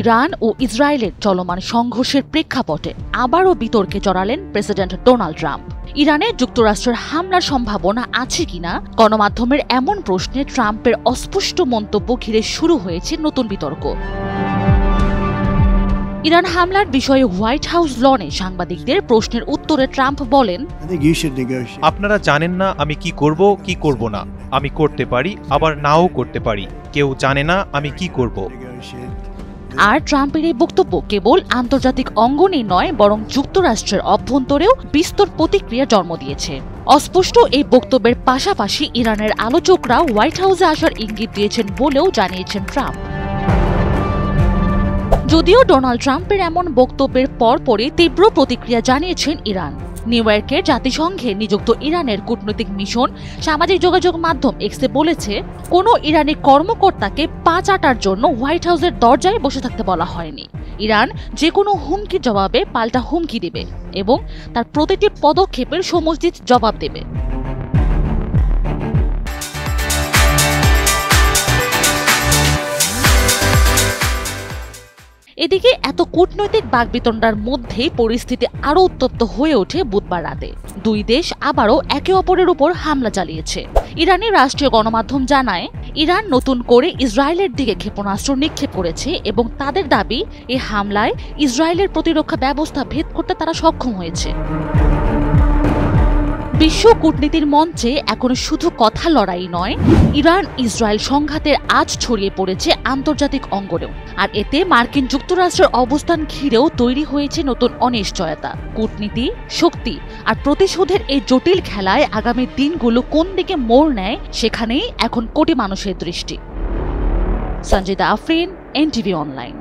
Iran ও ইসরায়েলের চলমান সংঘর্ষের প্রেক্ষাপটে আবারও বিতর্কে জড়ালেন প্রেসিডেন্ট ডোনাল্ড ট্রাম্প। ইরানে যুক্তরাষ্ট্রের হামলার সম্ভাবনা আছে কিনা গণমাধ্যমের এমন প্রশ্নে ট্রাম্পের অস্পষ্ট মন্তব্য ঘিরে শুরু হয়েছে নতুন বিতর্ক। ইরান হামলার বিষয়ে হোয়াইট হাউস লনে সাংবাদিকদের প্রশ্নের উত্তরে ট্রাম্প বলেন, আপনারা জানেন না আমি কি করব কি করব না। আমি করতে পারি আবার নাও করতে পারি। কেউ জানে না আমি কি করব। আর ট্রাম্পের এই বক্তব্য কেবল আন্তর্জাতিক অঙ্গনেই নয়, বরং যুক্তরাষ্ট্রের অভ্যন্তরেও বিস্তর প্রতিক্রিয়া জন্ম দিয়েছে। অস্পষ্ট এই বক্তব্যের পাশাপাশি ইরানের আলোচকরা হোয়াইট হাউসে আসার ইঙ্গিত দিয়েছেন বলেও জানিয়েছেন ট্রাম্প। যদিও ডোনাল্ড ট্রাম্পের এমন বক্তব্যের পরপরই তীব্র প্রতিক্রিয়া জানিয়েছেন ইরান। নিউ ইয়র্কের জাতিসংঘে নিযুক্ত ইরানের কূটনৈতিক মিশন সামাজিক যোগাযোগ মাধ্যম এক্সে বলেছে, কোনো ইরানি কর্মকর্তাকে পা চাটার জন্য হোয়াইট হাউসের দরজায় বসে থাকতে বলা হয়নি। ইরান যে কোনো হুমকির জবাবে পাল্টা হুমকি দেবে এবং তার প্রতিটি পদক্ষেপের সমুচিত জবাব দেবে। এদিকে এত কূটনৈতিক বাকবিতণ্ডার মধ্যেই পরিস্থিতি আরও উত্তপ্ত হয়ে ওঠে বুধবার রাতে। দুই দেশ আবারও একে অপরের উপর হামলা চালিয়েছে। ইরানের রাষ্ট্রীয় গণমাধ্যম জানায়, ইরান নতুন করে ইসরায়েলের দিকে ক্ষেপণাস্ত্র নিক্ষেপ করেছে এবং তাদের দাবি, এই হামলায় ইসরায়েলের প্রতিরক্ষা ব্যবস্থা ভেদ করতে তারা সক্ষম হয়েছে। বিশ্ব কূটনীতির মঞ্চে এখন শুধু কথা লড়াই নয়, ইরান ইসরায়েল সংঘাতের আঁচ ছড়িয়ে পড়েছে আন্তর্জাতিক অঙ্গনেও। আর এতে মার্কিন যুক্তরাষ্ট্রের অবস্থান ঘিরেও তৈরি হয়েছে নতুন অনিশ্চয়তা। কূটনীতি, শক্তি আর প্রতিশোধের এই জটিল খেলায় আগামী দিনগুলো কোন দিকে মোড় নেয়, সেখানেই এখন কোটি মানুষের দৃষ্টি। Sanjida Afrin, NTV online.